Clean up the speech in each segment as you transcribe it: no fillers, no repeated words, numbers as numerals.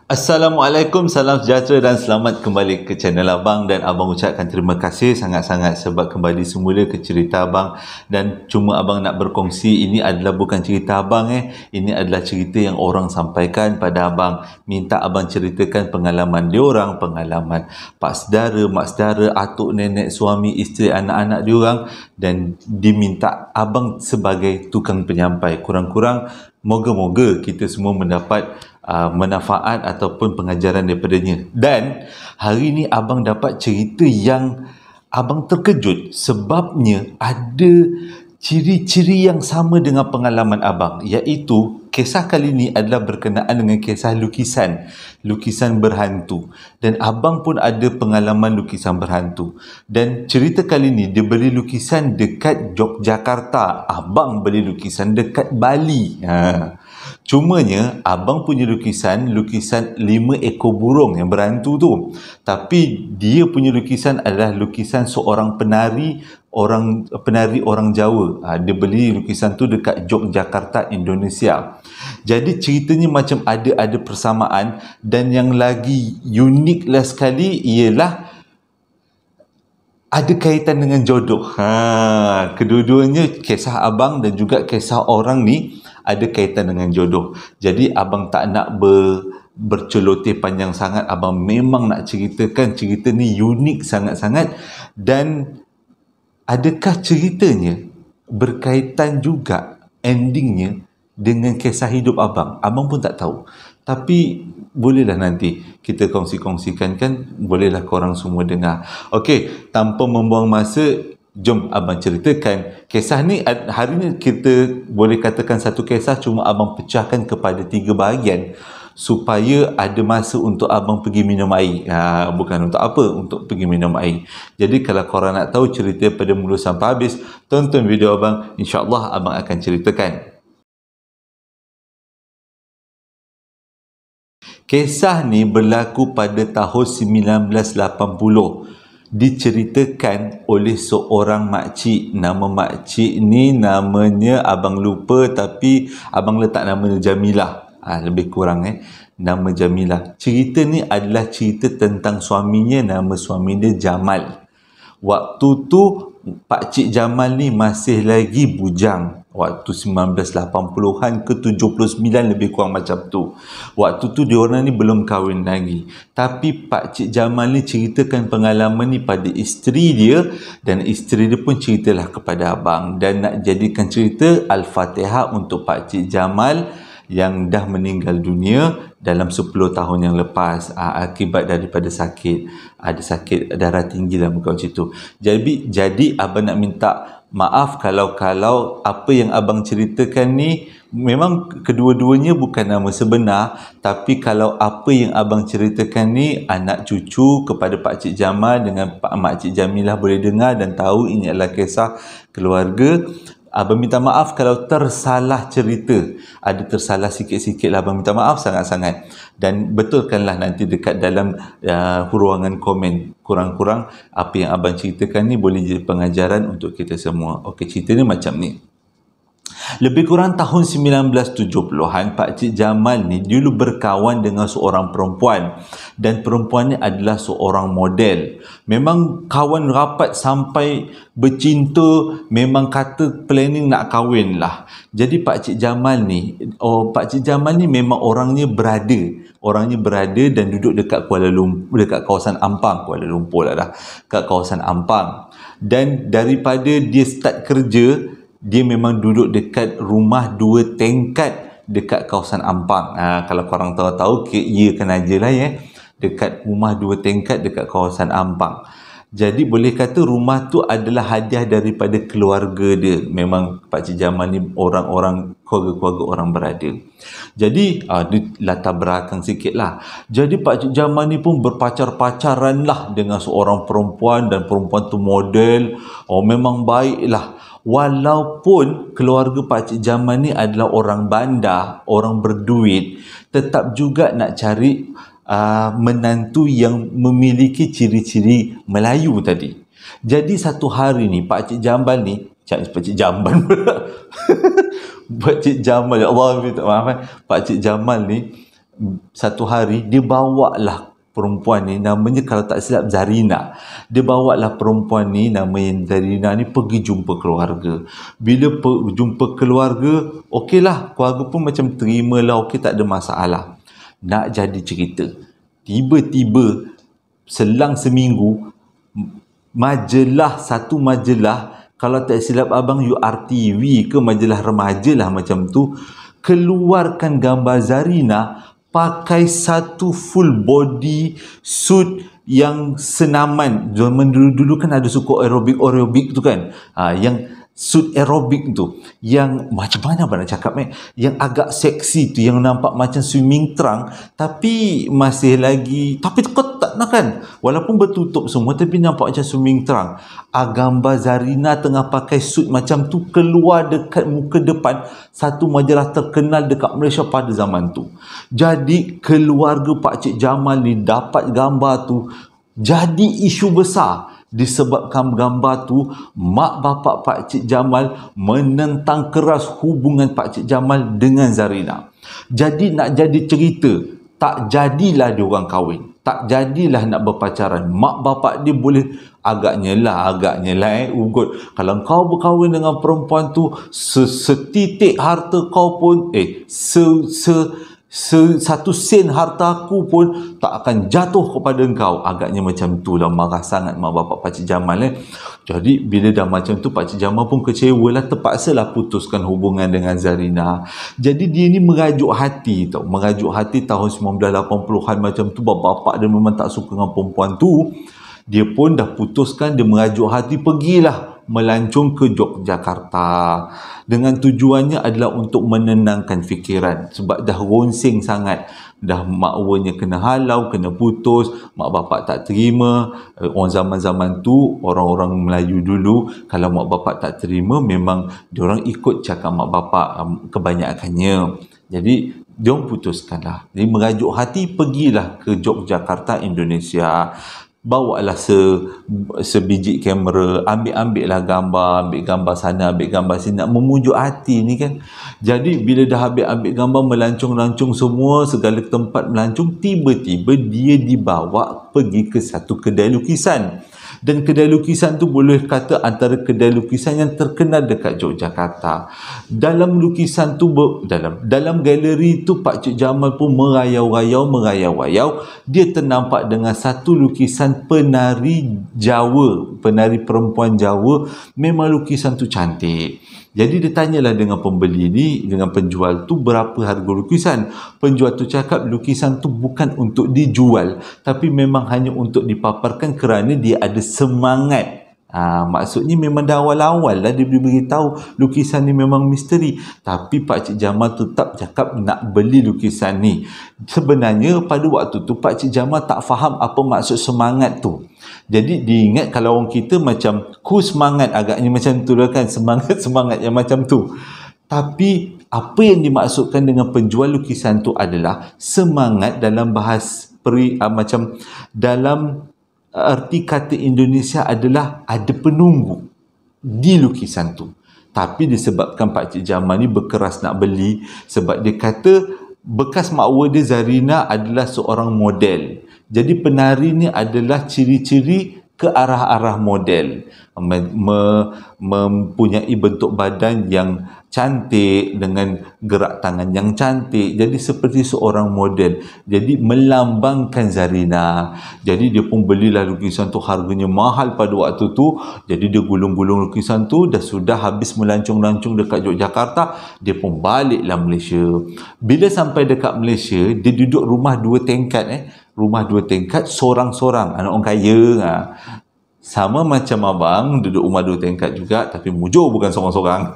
Assalamualaikum, salam sejahtera dan selamat kembali ke channel Abang. Dan Abang ucapkan terima kasih sangat-sangat sebab kembali semula ke cerita Abang. Dan cuma Abang nak berkongsi, ini adalah bukan cerita Abang ini adalah cerita yang orang sampaikan pada Abang. Minta Abang ceritakan pengalaman diorang, pengalaman pak saudara, mak saudara, atuk, nenek, suami, isteri, anak-anak diorang. Dan diminta Abang sebagai tukang penyampai. Kurang-kurang moga-moga kita semua mendapat manfaat ataupun pengajaran daripadanya. Dan hari ni Abang dapat cerita yang Abang terkejut sebabnya ada ciri-ciri yang sama dengan pengalaman Abang, iaitu kisah kali ini adalah berkenaan dengan kisah lukisan berhantu. Dan Abang pun ada pengalaman lukisan berhantu. Dan cerita kali ini dia beli lukisan dekat Yogyakarta, Abang beli lukisan dekat Bali. Cumanya Abang punya lukisan 5 ekor burung yang berhantu tu. Tapi dia punya lukisan adalah lukisan seorang penari orang Jawa. Dia beli lukisan tu dekat Yogyakarta, Indonesia. Jadi ceritanya macam ada persamaan, dan yang lagi unik lah sekali ialah ada kaitan dengan jodoh. Kedua-duanya kisah Abang dan juga kisah orang ni ada kaitan dengan jodoh. Jadi Abang tak nak berceloteh panjang sangat. Abang memang nak ceritakan cerita ni unik sangat-sangat. Dan adakah ceritanya berkaitan juga endingnya dengan kisah hidup Abang? Abang pun tak tahu. Tapi bolehlah nanti kita kongsi-kongsikan kan. Bolehlah korang semua dengar. Okey, tanpa membuang masa, jom Abang ceritakan kisah ni. Hari ni kita boleh katakan satu kisah, cuma Abang pecahkan kepada 3 bahagian supaya ada masa untuk Abang pergi minum air. Bukan untuk apa, untuk pergi minum air. Jadi kalau korang nak tahu cerita pada mula sampai habis, tonton video Abang. InsyaAllah Abang akan ceritakan. Kisah ni berlaku pada tahun 1980. Diceritakan oleh seorang makcik. Nama makcik ni namanya Abang lupa, tapi Abang letak namanya Jamilah. Lebih kurang nama Jamilah. Cerita ni adalah cerita tentang suaminya. Nama suami dia Jamal. Waktu tu Pakcik Jamal ni masih lagi bujang. Waktu 1980-an ke 79, lebih kurang macam tu. Waktu tu diorang ni belum kahwin lagi. Tapi Pakcik Jamal ni ceritakan pengalaman ni pada isteri dia, dan isteri dia pun ceritalah kepada Abang. Dan nak jadikan cerita Al-Fatihah untuk Pakcik Jamal yang dah meninggal dunia dalam 10 tahun yang lepas akibat daripada sakit. Ada sakit darah tinggi lah, bukan macam tu. Jadi Abang nak minta maaf kalau apa yang Abang ceritakan ni memang kedua-duanya bukan nama sebenar, tapi kalau apa yang Abang ceritakan ni anak cucu kepada Pakcik Jamal dengan Makcik Jamilah boleh dengar dan tahu ini adalah kisah keluarga. Abang minta maaf kalau tersalah cerita. Ada tersalah sikit-sikit lah, Abang minta maaf sangat-sangat. Dan betulkanlah nanti dekat dalam ruangan komen. Kurang-kurang apa yang Abang ceritakan ni boleh jadi pengajaran untuk kita semua. Okey, cerita ni macam ni. Lebih kurang tahun 1970-an, Pakcik Jamal ni dulu berkawan dengan seorang perempuan. Dan perempuan ni adalah seorang model. Memang kawan rapat sampai bercinta, memang kata planning nak kahwin lah. Jadi Pakcik Jamal ni memang orangnya berada dan duduk dekat Kuala Lumpur, dekat kawasan Ampang, Kuala Lumpur lah dah, kat kawasan Ampang. Dan daripada dia start kerja, dia memang duduk dekat rumah 2 tingkat dekat kawasan Ampang. Kalau korang tahu, ya kan aja lah dekat rumah 2 tingkat dekat kawasan Ampang. Jadi boleh kata rumah tu adalah hadiah daripada keluarga dia. Memang Pakcik Jamal ni keluarga orang berada. Jadi latar belakang sikit lah. Jadi Pakcik Jamal ni pun berpacar-pacaran lah dengan seorang perempuan, dan perempuan tu model. Memang baik lah. Walaupun keluarga Pakcik Jamal ni adalah orang bandar, orang berduit, tetap juga nak cari menantu yang memiliki ciri-ciri Melayu tadi. Jadi satu hari ni Pakcik Jamal ni, Pakcik Jamal Pakcik Jamal, ya Allah minta maaf, Pakcik Jamal ni satu hari dia bawalah perempuan ni, namanya kalau tak silap Zarina. Dia bawalah perempuan ni, namanya Zarina ni, pergi jumpa keluarga. Bila jumpa keluarga, okeylah, keluarga pun macam terimalah, okey, tak ada masalah. Nak jadi cerita, tiba-tiba selang seminggu, satu majalah, kalau tak silap abang URTV ke majalah remaja lah macam tu, keluarkan gambar Zarina pakai satu full body suit yang senaman. Zaman dulu kan ada suka aerobik tu kan, yang suit aerobik tu, yang macam mana abang nak cakap yang agak seksi tu, yang nampak macam swimming trunk tapi masih lagi, tapi ketat lah kan, walaupun bertutup semua tapi nampak macam swimming trunk. Gambar Zarina tengah pakai suit macam tu keluar dekat muka depan satu majalah terkenal dekat Malaysia pada zaman tu. Jadi keluarga Pakcik Jamal ni dapat gambar tu, jadi isu besar. Disebabkan gambar tu, mak bapak Pakcik Jamal menentang keras hubungan Pakcik Jamal dengan Zarina. Jadi nak jadi cerita, tak jadilah diorang kahwin, tak jadilah nak berpacaran. Mak bapak dia boleh agaknya lah ugut, kalau kau berkahwin dengan perempuan tu, setitik harta kau pun satu sen harta aku pun tak akan jatuh kepada engkau. Agaknya macam tu lah, marah sangat mak bapak Pakcik Jamal. Jadi bila dah macam tu, Pakcik Jamal pun kecewa lah, terpaksalah putuskan hubungan dengan Zarina. Jadi dia ni merajuk hati tahun 1980-an macam tu. Bapak dia memang tak suka dengan perempuan tu. Dia pun dah putuskan, dia merajuk hati, pergilah melancong ke Yogyakarta, dengan tujuannya adalah untuk menenangkan fikiran, sebab dah ronsing sangat, dah makwanya kena halau, kena putus, mak bapak tak terima. Orang zaman-zaman tu, orang-orang Melayu dulu, kalau mak bapak tak terima, memang diorang ikut cakap mak bapak kebanyakannya. Jadi diorang putuskanlah, dia merajuk hati, pergilah ke Yogyakarta, Indonesia. Bawalah sebiji kamera, ambil gambar sana, ambil gambar sini, nak memujuk hati ni kan. Jadi bila dah ambil gambar, melancong-lancong semua, segala tempat melancong, tiba-tiba dia dibawa pergi ke satu kedai lukisan. Dan kedai lukisan tu boleh kata antara kedai lukisan yang terkenal dekat Yogyakarta. Dalam lukisan tu, dalam galeri tu, Pakcik Jamal pun merayau-rayau. Dia ternampak dengan satu lukisan penari Jawa, penari perempuan Jawa. Memang lukisan tu cantik. Jadi dia tanyalah dengan pembeli ni, dengan penjual tu, berapa harga lukisan. Penjual tu cakap lukisan tu bukan untuk dijual, tapi memang hanya untuk dipaparkan kerana dia ada semangat. Maksudnya memang dah awal-awal lah dia beritahu lukisan ni memang misteri. Tapi Pakcik Jamal tetap cakap nak beli lukisan ni. Sebenarnya pada waktu tu Pakcik Jamal tak faham apa maksud semangat tu. Jadi diingat kalau orang kita macam ku semangat, agaknya macam tu lah kan, semangat yang macam tu. Tapi apa yang dimaksudkan dengan penjual lukisan tu adalah semangat dalam macam dalam arti kata Indonesia adalah ada penunggu di lukisan tu. Tapi disebabkan Pakcik Jamal ni berkeras nak beli, sebab dia kata bekas makwa dia Zarina adalah seorang model. Jadi penari ni adalah ciri-ciri ke arah-arah model, mempunyai bentuk badan yang cantik dengan gerak tangan yang cantik, jadi seperti seorang model, jadi melambangkan Zarina. Jadi dia pun belilah lukisan tu, harganya mahal pada waktu tu. Jadi dia gulung-gulung lukisan tu, sudah habis melancong-lancong dekat Yogyakarta, dia pun baliklah Malaysia. Bila sampai dekat Malaysia, dia duduk rumah 2 tingkat rumah 2 tingkat, sorang-sorang, anak orang kaya. Sama macam abang duduk rumah 2 tingkat juga, tapi mujur bukan sorang-sorang.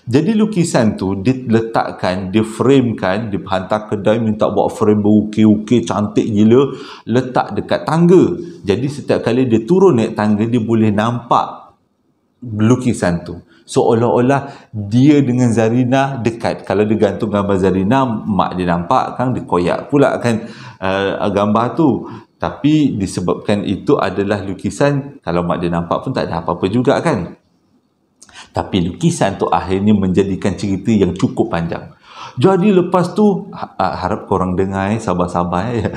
Jadi lukisan tu diletakkan, diframekan, dihantar kedai, minta buat frame berukir-ukir cantik gila, letak dekat tangga. Jadi setiap kali dia turun naik tangga, dia boleh nampak lukisan tu. Seolah-olah dia dengan Zarina dekat. Kalau dia gantung gambar Zarina, mak dia nampak kan, dia koyak pula kan gambar tu. Tapi disebabkan itu adalah lukisan, kalau mak dia nampak pun tak ada apa-apa juga kan. Tapi lukisan tu akhirnya menjadikan cerita yang cukup panjang. Jadi lepas tu, harap korang dengar, sabar-sabar ya.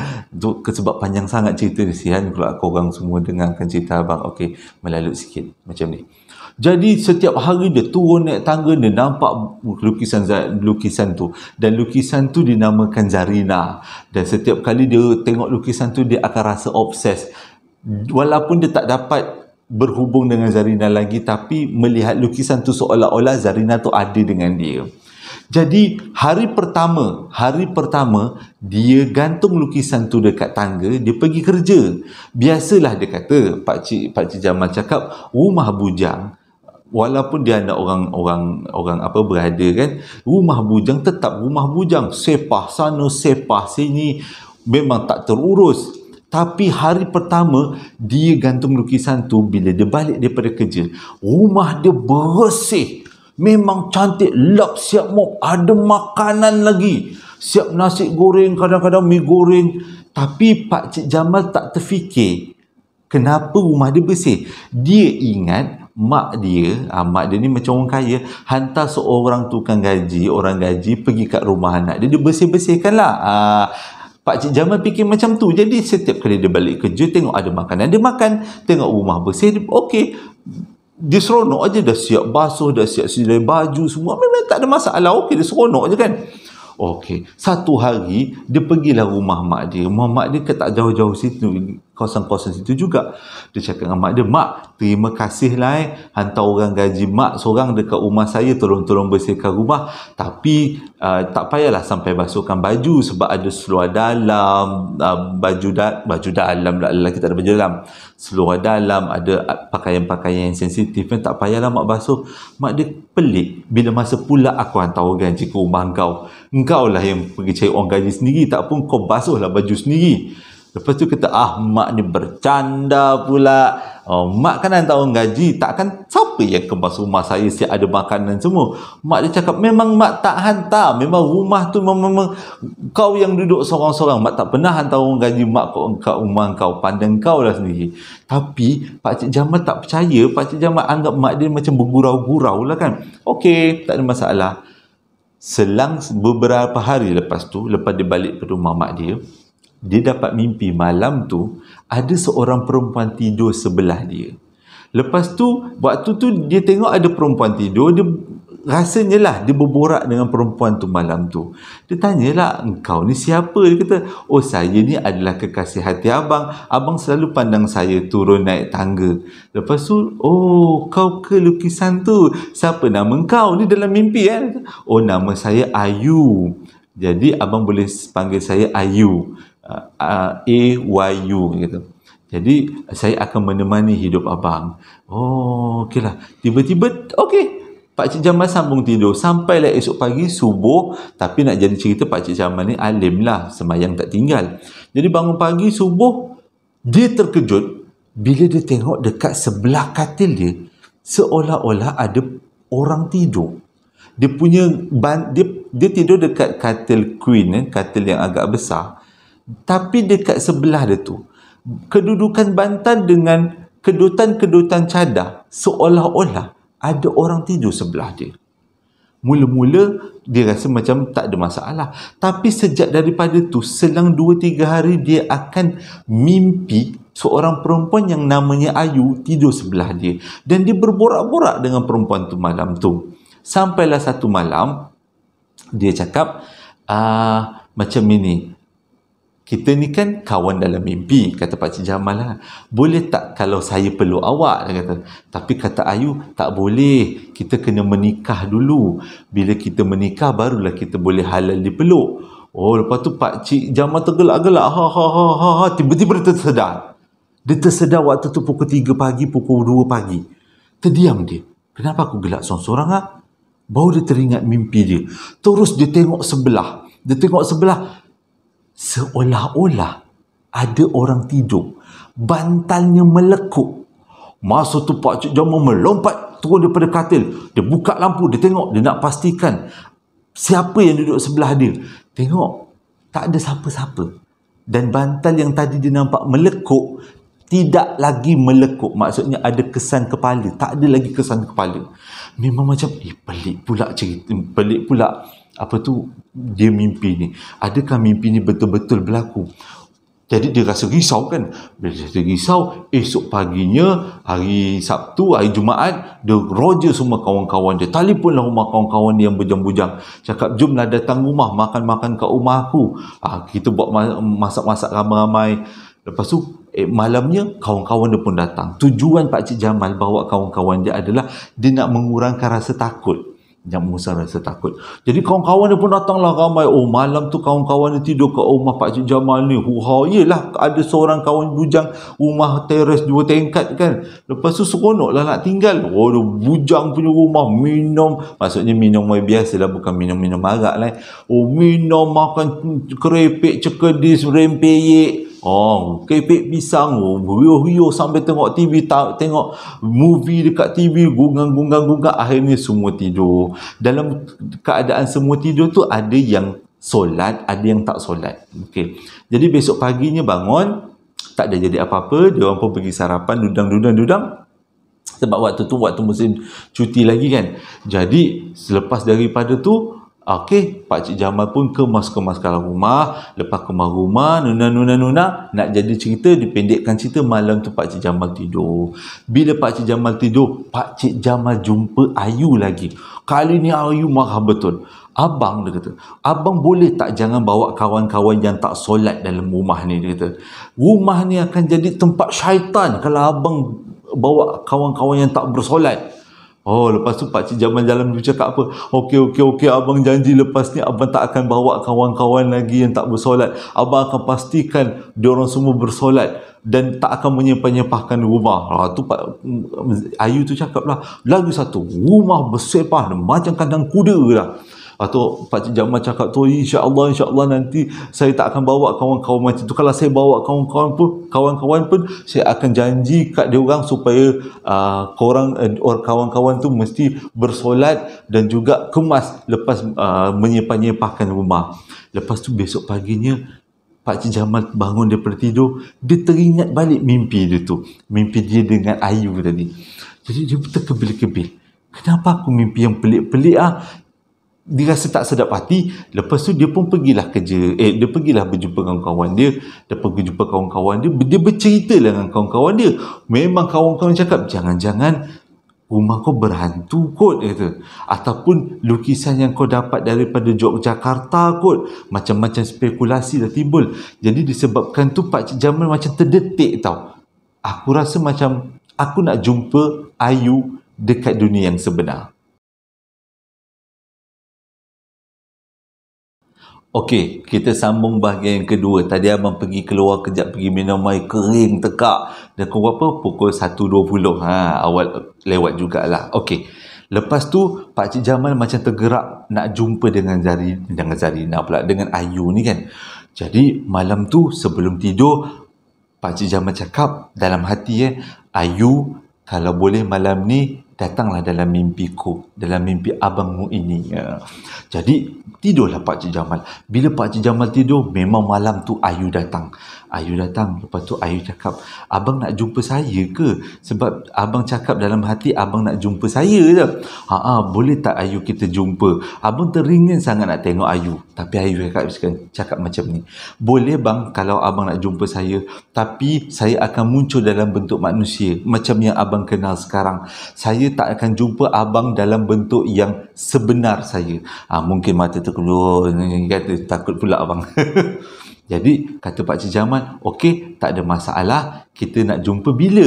Sebab panjang sangat cerita ni, sihan pula korang semua dengarkan cerita abang. Okey, melalut sikit macam ni. Jadi setiap hari dia turun naik tangga, dia nampak lukisan tu, dan lukisan tu dinamakan Zarina. Dan setiap kali dia tengok lukisan tu, dia akan rasa obses. Walaupun dia tak dapat berhubung dengan Zarina lagi, tapi melihat lukisan tu seolah-olah Zarina tu ada dengan dia. Jadi hari pertama dia gantung lukisan tu dekat tangga, dia pergi kerja. Biasalah dia kata, Pak Cik Jamal cakap, rumah bujang walaupun dia ada orang apa berada kan, rumah bujang tetap rumah bujang, sepah sana sepah sini, memang tak terurus. Tapi hari pertama dia gantung lukisan tu, bila dia balik daripada kerja, rumah dia bersih, memang cantik, lap, siap mop, ada makanan lagi, siap nasi goreng, kadang-kadang mi goreng. Tapi Pak Cik Jamal tak terfikir kenapa rumah dia bersih. Dia ingat mak dia ni macam orang kaya, hantar seorang tukang gaji, orang gaji pergi kat rumah anak dia, dia bersih-bersihkan lah. Pak Cik Jamal fikir macam tu. Jadi setiap kali dia balik kerja, tengok ada makanan, dia makan, tengok rumah bersih, okey, dia seronok aja, dah siap basuh, dah siap sedia baju semua, memang tak ada masalah, okey, dia seronok je kan. Okey, satu hari dia pergilah rumah mak dia. Rumah mak dia tak jauh-jauh situ, kawasan-kawasan situ juga. Dia cakap dengan mak dia, "Mak, terima kasih lah hantar orang gaji mak seorang dekat rumah saya, tolong-tolong bersihkan rumah. Tapi tak payahlah sampai basuhkan baju sebab ada seluar dalam, baju dalam lah, lelaki tak ada baju dalam. Seluar dalam, ada pakaian-pakaian yang sensitif, tak payahlah mak basuh." Mak dia pelik, bila masa pula aku hantar orang gaji ke rumah engkau lah yang pergi cari orang gaji sendiri, tak pun kau basuhlah baju sendiri. Lepas tu kata, mak ni bercanda pula. Mak kan hantar orang gaji, takkan siapa yang ke basuh rumah saya siap ada makanan semua. Mak dia cakap, memang mak tak hantar, memang rumah tu memang kau yang duduk seorang-seorang, mak tak pernah hantar orang gaji mak kat rumah kau, pandang kau lah sendiri. Tapi Pak Cik Jamal tak percaya. Pak Cik Jamal anggap mak dia macam bergurau-gurau lah kan. Okey, tak ada masalah. Selang beberapa hari lepas tu, lepas dia balik ke rumah mak dia dapat mimpi malam tu ada seorang perempuan tidur sebelah dia. Lepas tu, waktu tu dia tengok ada perempuan tidur, dia rasanya lah dia berborak dengan perempuan tu malam tu. Dia tanyalah, "Engkau ni siapa?" Dia kata, "Oh, saya ni adalah kekasih hati abang. Abang selalu pandang saya turun naik tangga." Lepas tu, "Oh, kau ke lukisan tu? Siapa nama engkau ni dalam mimpi kan?" "Oh, nama saya Ayu. Jadi abang boleh panggil saya Ayu. A-Y-U," gitu. "Jadi saya akan menemani hidup abang." "Oh, okeylah." Tiba-tiba, okey, Pak Cik Jamal sambung tidur. Sampailah esok pagi subuh. Tapi nak jadi cerita, Pak Cik Jamal ni alim lah, sembahyang tak tinggal. Jadi bangun pagi subuh, dia terkejut bila dia tengok dekat sebelah katil dia seolah-olah ada orang tidur. Dia punya dia tidur dekat katil queen, katil yang agak besar. Tapi dekat sebelah dia tu, kedudukan bantal dengan kedutan-kedutan cadar, seolah-olah ada orang tidur sebelah dia. Mula-mula dia rasa macam tak ada masalah. Tapi sejak daripada tu, selang 2-3 hari dia akan mimpi seorang perempuan yang namanya Ayu tidur sebelah dia. Dan dia berborak-borak dengan perempuan tu malam tu. Sampailah satu malam, dia cakap, macam ini, "Kita ni kan kawan dalam mimpi," kata Pak Cik Jamal lah. "Boleh tak kalau saya peluk awak?" Dia kata. Tapi kata Ayu, "Tak boleh. Kita kena menikah dulu. Bila kita menikah, barulah kita boleh halal dipeluk." Oh, lepas tu Pak Cik Jamal tergelak-gelak. Tiba-tiba dia tersedar. Dia tersedar waktu tu pukul 3 pagi, pukul 2 pagi. Terdiam dia. Kenapa aku gelak seorang-seorang? Baru dia teringat mimpi dia. Terus dia tengok sebelah. Seolah-olah ada orang tidur. Bantalnya melekuk. Masa tu Pak Cik Jamal melompat turun daripada katil. Dia buka lampu, dia tengok, dia nak pastikan siapa yang duduk sebelah dia. Tengok, tak ada siapa-siapa. Dan bantal yang tadi dia nampak melekuk, tidak lagi melekuk. Maksudnya ada kesan kepala. Tak ada lagi kesan kepala. Memang macam, pelik pula cerita, pelik pula. apa tu, dia mimpi ni, adakah mimpi ni betul-betul berlaku? Jadi dia rasa risau kan. Bila dia risau, esok paginya, hari Sabtu, hari Jumaat, dia roger semua kawan-kawan dia. Telefonlah rumah kawan-kawan dia yang bujang-bujang. Cakap, jomlah datang rumah, makan-makan kat rumah aku. Kita buat masak-masak ramai-ramai. Lepas tu, malamnya, kawan-kawan dia pun datang. Tujuan Pakcik Jamal bawa kawan-kawan dia adalah, dia nak mengurangkan rasa takut. Rasa takut. Jadi kawan-kawan dia pun datanglah ramai. Oh, malam tu kawan-kawan dia tidur kat rumah Pakcik Jamal ni. Yelah, ada seorang kawan bujang, rumah teres 2 tingkat kan. Lepas tu seronoklah nak tinggal. Oh, dia bujang punya rumah, minum. Maksudnya minum biasa lah, bukan minum-minum arak lah. Oh, minum, makan kerepek, cekedis, rempeyek. Keripik pisang, huyuh-huyuh sampai tengok TV, tengok movie dekat TV, gungang-gungang, akhirnya semua tidur. Dalam keadaan semua tidur tu, ada yang solat, ada yang tak solat. Okey. Jadi besok paginya bangun, tak ada jadi apa-apa, dia orang pun pergi sarapan, dudang. Sebab waktu tu waktu musim cuti lagi kan. Jadi selepas daripada tu, Pakcik Jamal pun kemas-kemaskan rumah. Lepas kemas rumah, nuna, nak jadi cerita, dipendekkan cerita, malam tu Pakcik Jamal tidur. Bila Pakcik Jamal tidur, Pakcik Jamal jumpa Ayu lagi. Kali ni Ayu marah betul. Abang, dia kata, abang boleh tak jangan bawa kawan-kawan yang tak solat dalam rumah ni, dia kata. Rumah ni akan jadi tempat syaitan kalau abang bawa kawan-kawan yang tak bersolat. Lepas tu Pakcik Jamal jalan bercakap apa? Okey, abang janji lepas ni abang tak akan bawa kawan-kawan lagi yang tak bersolat. Abang akan pastikan diorang semua bersolat dan tak akan menyepah-nyepahkan rumah. Tu Ayu tu cakap lah, lagi satu, rumah bersepah macam kandang kuda lah. Atau Pakcik Jamal cakap tu, insya-Allah nanti saya tak akan bawa kawan-kawan macam tu. Kalau saya bawa kawan-kawan pun saya akan janji kat dia orang supaya kawan-kawan tu mesti bersolat dan juga kemas lepas menyepah-nyepahkan rumah. Lepas tu besok paginya Pakcik Jamal bangun daripada tidur, dia teringat balik mimpi dia tu. Mimpi dia dengan Ayu tadi. Jadi dia terkebil-kebil. Kenapa aku mimpi yang pelik-pelik Dia rasa tak sedap hati. Lepas tu dia pun pergilah kerja. Dia pergilah berjumpa dengan kawan dia. Dia pergi jumpa kawan-kawan dia. Dia bercerita dengan kawan-kawan dia. Memang kawan-kawan cakap, jangan-jangan rumah kau berhantu kot, dia kata. Ataupun lukisan yang kau dapat daripada Yogyakarta kot. Macam-macam spekulasi dah timbul. Jadi disebabkan tu Pakcik Jamal macam terdetik tau. Aku rasa macam aku nak jumpa Ayu dekat dunia yang sebenar. Okey, kita sambung bahagian yang kedua. Tadi abang pergi keluar kejap, pergi minum air, kering tekak. Dan pukul berapa? Pukul 1.20. Awal lewat jugalah. Okey. Lepas tu Pakcik Jamal macam tergerak nak jumpa dengan Zarina pula, dengan Ayu ni kan. Jadi malam tu sebelum tidur, Pakcik Jamal cakap dalam hati, Ayu, kalau boleh malam ni datanglah dalam mimpiku, dalam mimpi abangmu ini. Jadi tidurlah Pakcik Jamal. Bila Pakcik Jamal tidur, memang malam tu Ayu datang. Lepas tu Ayu cakap, abang nak jumpa saya ke? Sebab abang cakap dalam hati abang nak jumpa saya je. Boleh tak Ayu kita jumpa? Abang teringin sangat nak tengok Ayu. Tapi Ayu cakap macam ni, boleh bang kalau abang nak jumpa saya, tapi saya akan muncul dalam bentuk manusia macam yang abang kenal sekarang. Saya tak akan jumpa abang dalam bentuk yang sebenar saya. Mungkin mata terkeluar, kata takut pula abang. Jadi kata Pakcik Jamal, okey, tak ada masalah, kita nak jumpa bila?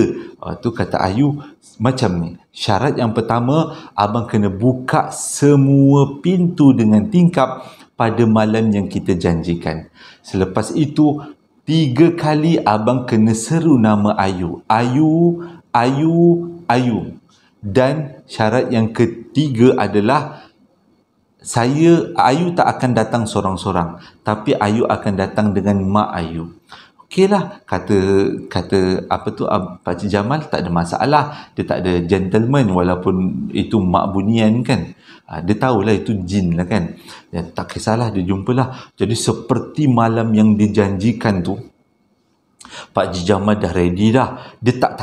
Tu kata Ayu macam ni, syarat yang pertama, abang kena buka semua pintu dengan tingkap pada malam yang kita janjikan. Selepas itu 3 kali abang kena seru nama Ayu. Ayu. Dan syarat yang ketiga adalah Ayu tak akan datang sorang-sorang, tapi Ayu akan datang dengan mak Ayu. Okeylah, kata Pakcik Jamal, tak ada masalah. Dia tak ada gentleman walaupun itu mak bunian kan. Dia tahulah itu jin lah kan. Dan tak kisahlah, dia jumpalah. Jadi seperti malam yang dijanjikan tu, Pakcik Jamal dah ready dah. Dia tak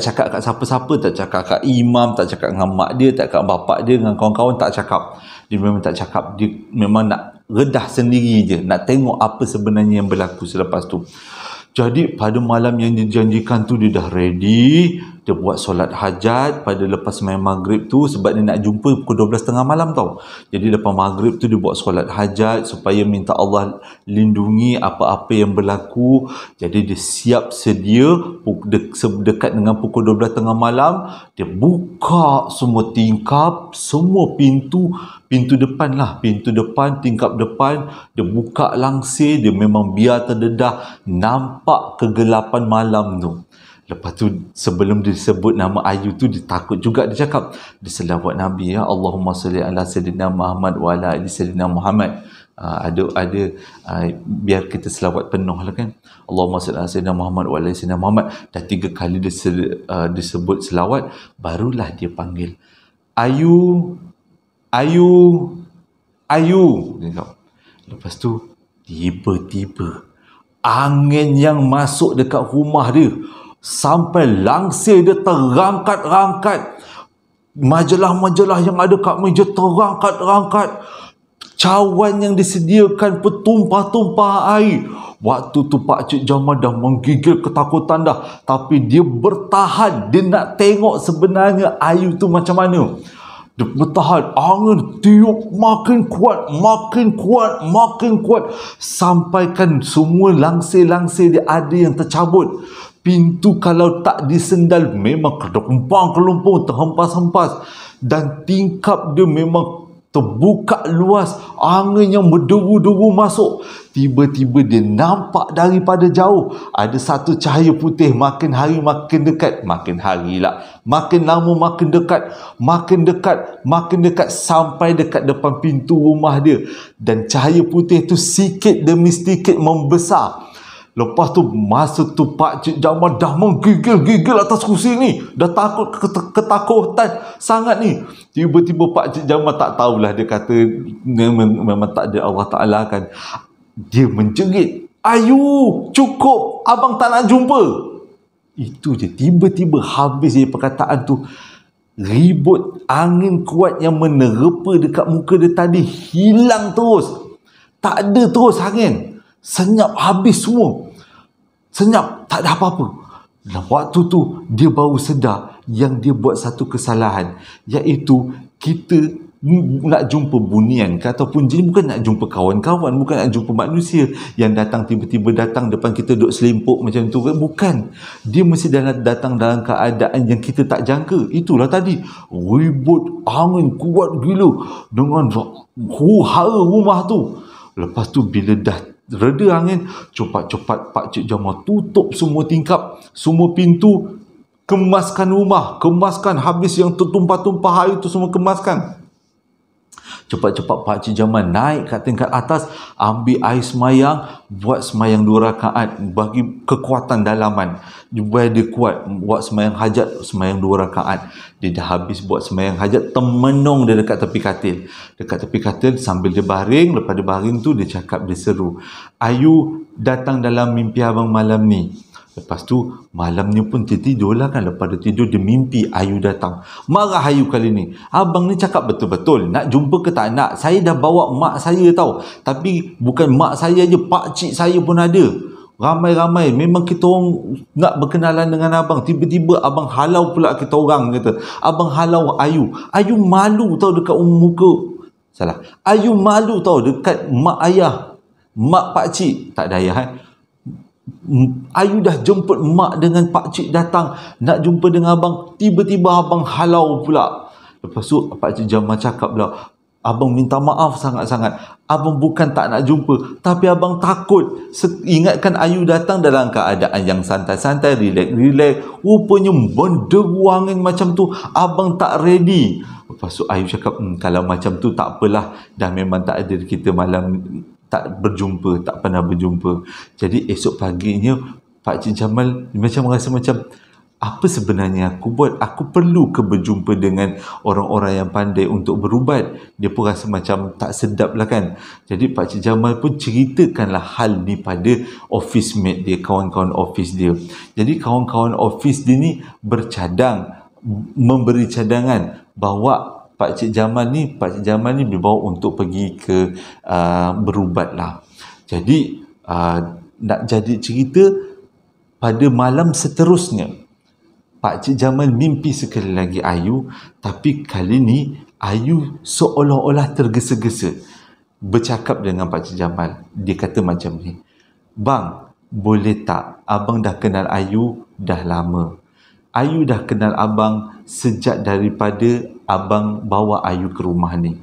cakap kat siapa-siapa, tak cakap kat imam, tak cakap dengan mak dia, tak cakap bapak dia, dengan kawan-kawan, tak cakap. Dia memang tak cakap, dia memang nak redah sendiri je, nak tengok apa sebenarnya yang berlaku selepas tu. Jadi pada malam yang dijanjikan tu dia dah ready, dia buat solat hajat pada lepas sembahyang maghrib tu, sebab dia nak jumpa pukul 12.30 malam tau. Jadi lepas maghrib tu dia buat solat hajat supaya minta Allah lindungi apa-apa yang berlaku. Jadi dia siap sedia dekat dengan pukul 12.30 malam, dia buka semua tingkap, semua pintu depan lah, pintu depan, tingkap depan, dia buka langsir, dia memang biar terdedah, nampak kegelapan malam tu. Lepas tu sebelum dia sebut nama Ayu tu, dia takut juga, dia cakap, dia selawat Nabi, ya Allahumma salli ala sayyidina Muhammad wa ala ali sayyidina Muhammad. Biar kita selawat penuh lah kan, Allahumma salli ala sayyidina Muhammad wa ala ali sayyidina Muhammad. Dah 3 kali dia sebut selawat, barulah dia panggil Ayu, Ayu, Ayu. Lepas tu tiba-tiba angin yang masuk dekat rumah dia sampai langsir dia terangkat-rangkat, majalah-majalah yang ada kat meja terangkat-rangkat, cawan yang disediakan bertumpah-tumpah air. Waktu tu Pak Cik Jamal dah menggigil ketakutan dah, tapi dia bertahan, dia nak tengok sebenarnya Ayu tu macam mana. Dia bertahan, angin tiup makin kuat, makin kuat, makin kuat, sampaikan semua langsir-langsir dia ada yang tercabut. Pintu kalau tak disendal memang kelumpang-kelumpung, terhempas-hempas, dan tingkap dia memang terbuka luas, angin yang berdebu-debu masuk. Tiba-tiba dia nampak daripada jauh ada satu cahaya putih, makin hari makin dekat, makin hari lah, makin lama makin dekat, makin dekat, makin dekat, sampai dekat depan pintu rumah dia. Dan cahaya putih tu sikit demi sedikit membesar. Lepas tu masa tu Pak Cik Jamal dah menggigil-gigil atas kursi ni, dah takut, ketakutan sangat ni. Tiba-tiba Pak Cik Jamal tak tahulah, dia kata memang tak ada Allah Ta'ala kan, dia menjerit, Ayu, cukup, abang tak nak jumpa. Itu je, tiba-tiba habis je perkataan tu. Ribut angin kuat yang menerpa dekat muka dia tadi hilang terus, tak ada terus angin, senyap habis semua, senyap, tak ada apa-apa. Dan waktu tu dia baru sedar yang dia buat satu kesalahan, iaitu kita nak jumpa bunian ataupun jin, bukan nak jumpa kawan-kawan, bukan nak jumpa manusia yang datang tiba-tiba datang depan kita duk selimpuk macam tu, bukan. Dia mesti datang dalam keadaan yang kita tak jangka. Itulah tadi, ribut angin kuat gila dengan huru-hara rumah tu. Lepas tu bila dah reda angin, cepat-cepat Pak Cik Jamal tutup semua tingkap, semua pintu, kemaskan rumah, kemaskan, habis yang tertumpah-tumpah air tu semua kemaskan. Cepat-cepat Pak Cik Jamal naik kat tingkat atas, ambil air semayang, buat semayang 2 rakaat, bagi kekuatan dalaman, supaya dia kuat buat semayang hajat, semayang 2 rakaat. Dia dah habis buat semayang hajat, termenung dia dekat tepi katil. Dekat tepi katil sambil dia baring. Lepas dia baring tu dia cakap, dia seru, Ayu datang dalam mimpi abang malam ni. Lepas tu malamnya pun dia tidur lah kan. Lepas dia tidur, dia mimpi Ayu datang. Marah Ayu kali ni, abang ni cakap betul-betul, nak jumpa ke tak nak? Saya dah bawa mak saya tau. Tapi bukan mak saya je, pak cik saya pun ada. Ramai-ramai. Memang kita orang nak berkenalan dengan abang. Tiba-tiba abang halau pula kita orang, kata. Abang halau Ayu. Ayu malu tau dekat muka. Salah. Ayu malu tau dekat mak ayah, mak pak cik. Tak ada ayah Ayu dah jemput mak dengan pak cik datang nak jumpa dengan abang, tiba-tiba abang halau pula. Lepas tu Pak Cik Jamal cakap pula, abang minta maaf sangat-sangat, abang bukan tak nak jumpa, tapi abang takut. Ingatkan Ayu datang dalam keadaan yang santai-santai, relax-relax, rupanya menderu angin macam tu, abang tak ready. Lepas tu Ayu cakap, kalau macam tu tak apalah, dah memang tak ada kita malam tak berjumpa, tak pernah berjumpa. Jadi esok paginya Pak Cik Jamal macam rasa macam, apa sebenarnya aku buat? Aku perlu ke berjumpa dengan orang-orang yang pandai untuk berubat? Dia pun rasa macam tak sedap lah kan. Jadi Pak Cik Jamal pun ceritakanlah hal ni pada office mate dia, kawan-kawan office dia. Jadi kawan-kawan office dia ni bercadang, memberi cadangan bahawa Pak Cik Jamal ni dibawa untuk pergi ke berubat lah. Jadi nak jadi cerita, pada malam seterusnya Pak Cik Jamal mimpi sekali lagi Ayu, tapi kali ni Ayu seolah-olah tergesa-gesa bercakap dengan Pak Cik Jamal. Dia kata macam ni, "Bang, boleh tak? Abang dah kenal Ayu dah lama. Ayu dah kenal abang sejak daripada abang bawa Ayu ke rumah ni.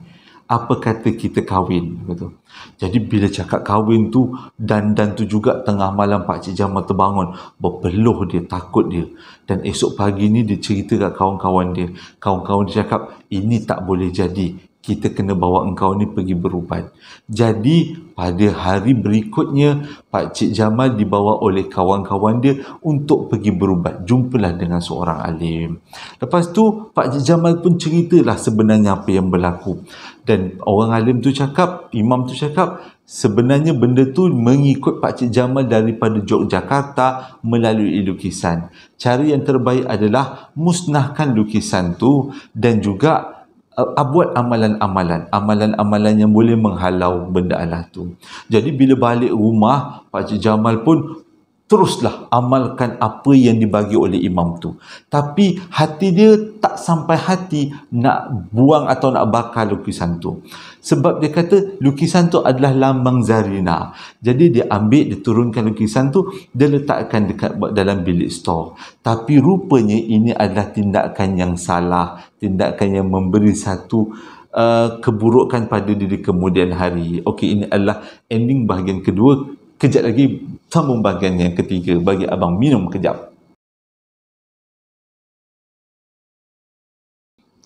Apa kata kita kahwin?" Betul. Jadi bila cakap kahwin tu, dan tu juga tengah malam Pak Cik Jamal terbangun, berpeluh dia, takut dia. Dan esok pagi ni dia cerita kat kawan-kawan dia. Kawan-kawan dia cakap, "Ini tak boleh jadi. Kita kena bawa engkau ni pergi berubat." Jadi pada hari berikutnya Pak Cik Jamal dibawa oleh kawan-kawan dia untuk pergi berubat. Jumpalah dengan seorang alim. Lepas tu Pak Cik Jamal pun ceritalah sebenarnya apa yang berlaku. Dan orang alim tu cakap, imam tu cakap, sebenarnya benda tu mengikut Pak Cik Jamal daripada Yogyakarta melalui lukisan. Cara yang terbaik adalah musnahkan lukisan tu dan juga buat amalan-amalan yang boleh menghalau benda Allah tu. Jadi bila balik rumah, Pak Cik Jamal pun teruslah amalkan apa yang dibagi oleh imam tu. Tapi hati dia tak sampai hati nak buang atau nak bakar lukisan tu. Sebab dia kata lukisan tu adalah lambang Zarina. Jadi dia ambil, dia turunkan lukisan tu, dia letakkan dekat dalam bilik stor. Tapi rupanya ini adalah tindakan yang salah, tindakan yang memberi satu keburukan pada diri kemudian hari. Okey, ini adalah ending bahagian kedua. Kejap lagi sambung bahagian yang ketiga. Bagi abang minum kejap.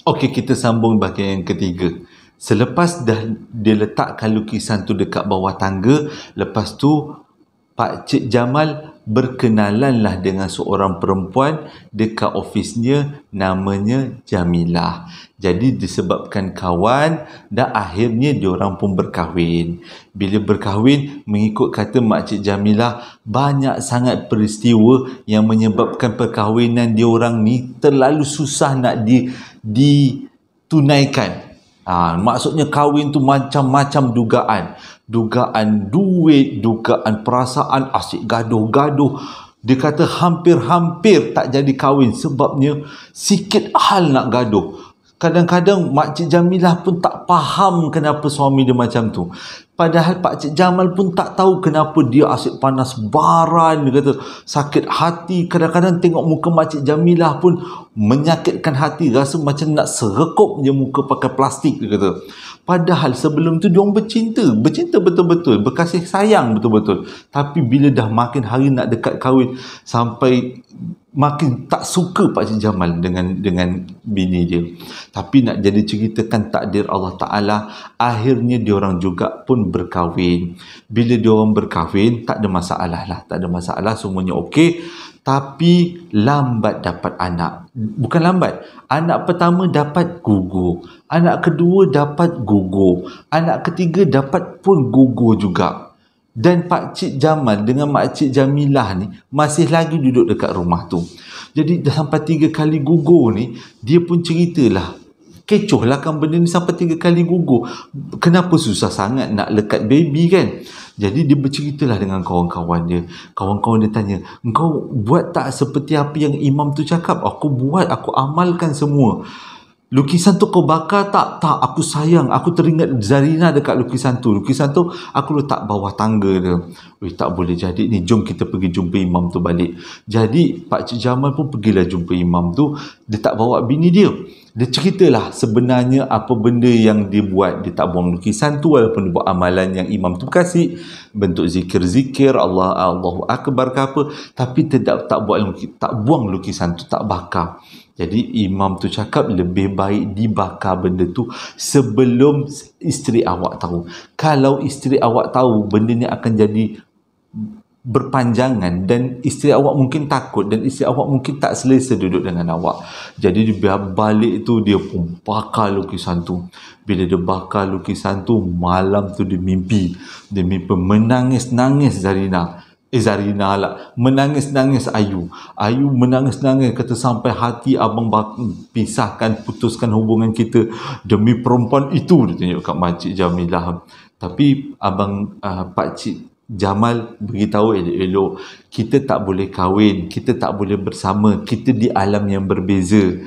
Okey, kita sambung bahagian yang ketiga. Selepas dah dia letakkan lukisan tu dekat bawah tangga, lepas tu Pak Cik Jamal berkenalanlah dengan seorang perempuan dekat ofisnya, namanya Jamilah. Jadi disebabkan kawan, dan akhirnya diorang pun berkahwin. Bila berkahwin, mengikut kata Makcik Jamilah, banyak sangat peristiwa yang menyebabkan perkahwinan diorang ni terlalu susah nak ditunaikan. Maksudnya kahwin tu macam-macam dugaan. Dugaan duit, dugaan perasaan, asyik gaduh-gaduh. Dia kata hampir-hampir tak jadi kahwin sebabnya sikit hal nak gaduh. Kadang-kadang Makcik Jamilah pun tak faham kenapa suami dia macam tu. Padahal Pak Cik Jamal pun tak tahu kenapa dia asyik panas baran. Dia kata sakit hati. Kadang-kadang tengok muka Makcik Jamilah pun menyakitkan hati. Rasa macam nak serekup je muka pakai plastik. Dia kata. Padahal sebelum tu diorang bercinta. Bercinta betul-betul. Berkasih sayang betul-betul. Tapi bila dah makin hari nak dekat kahwin, sampai makin tak suka Pak Cik Jamal dengan bini dia. Tapi nak jadi ceritakan takdir Allah Ta'ala, akhirnya diorang juga pun berkahwin. Bila diorang berkahwin, tak ada masalah lah. Tak ada masalah, semuanya okey. Tapi lambat dapat anak. Bukan lambat. Anak pertama dapat gugur. Anak kedua dapat gugur. Anak ketiga dapat pun gugur juga. Dan Pak Cik Jamal dengan Makcik Jamilah ni masih lagi duduk dekat rumah tu. Jadi dah sampai 3 kali gugur ni, dia pun ceritalah. Kecoh lah kan benda ni sampai 3 kali gugur. Kenapa susah sangat nak lekat baby kan? Jadi dia berceritalah dengan kawan-kawan dia. Kawan-kawan dia tanya, "Engkau buat tak seperti apa yang imam tu cakap?" "Aku buat, aku amalkan semua." "Lukisan tu kau bakar tak?" "Tak, aku sayang. Aku teringat Zarina dekat lukisan tu. Lukisan tu aku letak bawah tangga dia." "Weh, tak boleh jadi ni. Jom kita pergi jumpa imam tu balik." Jadi Pak Cik Jamal pun pergilah jumpa imam tu. Dia tak bawa bini dia. Dia ceritalah sebenarnya apa benda yang dia buat. Dia tak buang lukisan tu walaupun dia buat amalan yang imam tu kasih. Bentuk zikir-zikir, Allahu Akbar ke apa. Tapi tak buang lukisan tu, tak bakar. Jadi imam tu cakap lebih baik dibakar benda tu sebelum isteri awak tahu. Kalau isteri awak tahu, benda ni akan jadi berpanjangan dan isteri awak mungkin takut dan isteri awak mungkin tak selesa duduk dengan awak. Jadi dia balik tu, dia pun bakar lukisan tu. Bila dia bakar lukisan tu, malam tu dia mimpi menangis-nangis Zarina. Zarina lah, menangis-nangis Ayu. Ayu menangis-nangis, kata sampai hati abang pisahkan, putuskan hubungan kita demi perempuan itu, dia tunjuk kat Makcik Jamilah. Tapi abang Pakcik Jamal beritahu elok-elok, kita tak boleh kahwin, kita tak boleh bersama, kita di alam yang berbeza.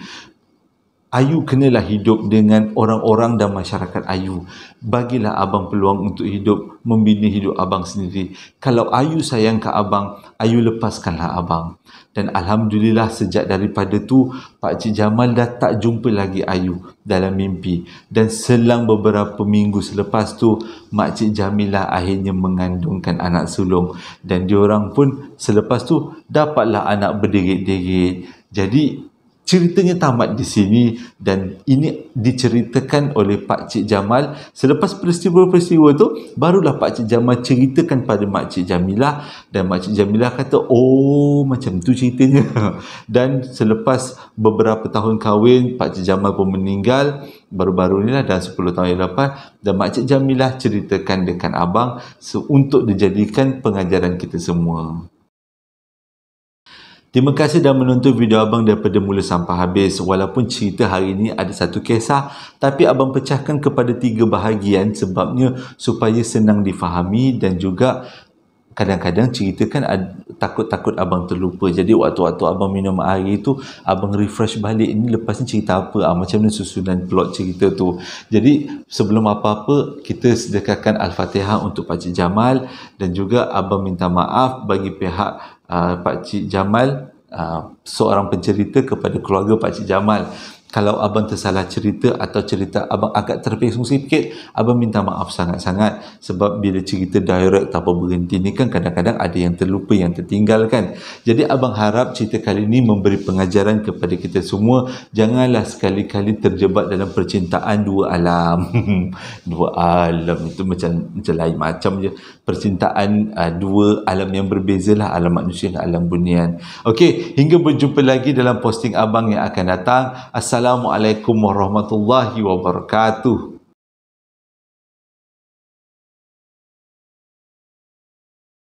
Ayu kenalah hidup dengan orang-orang dan masyarakat Ayu. Bagilah abang peluang untuk hidup, membina hidup abang sendiri. Kalau Ayu sayang ke abang, Ayu lepaskanlah abang. Dan Alhamdulillah sejak daripada tu, Pakcik Jamal dah tak jumpa lagi Ayu dalam mimpi. Dan selang beberapa minggu selepas tu, Makcik Jamilah akhirnya mengandungkan anak sulung. Dan diorang pun selepas tu dapatlah anak berderit-derit. Jadi ceritanya tamat di sini dan ini diceritakan oleh Pakcik Jamal. Selepas peristiwa-peristiwa tu, barulah Pakcik Jamal ceritakan pada Makcik Jamilah dan Makcik Jamilah kata, oh macam tu ceritanya. Dan selepas beberapa tahun kahwin, Pakcik Jamal pun meninggal baru-baru ni lah, dalam 10 tahun yang lepas, dan Makcik Jamilah ceritakan dengan abang untuk dijadikan pengajaran kita semua. Terima kasih dah menonton video abang daripada mula sampai habis. Walaupun cerita hari ini ada satu kisah, tapi abang pecahkan kepada 3 bahagian sebabnya supaya senang difahami dan juga kadang-kadang cerita kan takut-takut abang terlupa. Jadi waktu-waktu abang minum air tu, abang refresh balik, ini lepas ni cerita apa, macam mana susunan plot cerita tu. Jadi sebelum apa-apa, kita sedekahkan Al-Fatihah untuk Pakcik Jamal dan juga abang minta maaf bagi pihak Pakcik Jamal, seorang pencerita, kepada keluarga Pakcik Jamal. Kalau abang tersalah cerita atau cerita abang agak terpesong sikit, abang minta maaf sangat-sangat. Sebab bila cerita direct tanpa berhenti ni kan kadang-kadang ada yang terlupa, yang tertinggal kan. Jadi abang harap cerita kali ini memberi pengajaran kepada kita semua. Janganlah sekali-kali terjebak dalam percintaan dua alam. Dua alam itu macam lain macam je. Percintaan dua alam yang berbeza lah, alam manusia dan alam bunian. Okey, hingga berjumpa lagi dalam posting abang yang akan datang. Assalamualaikum warahmatullahi wabarakatuh.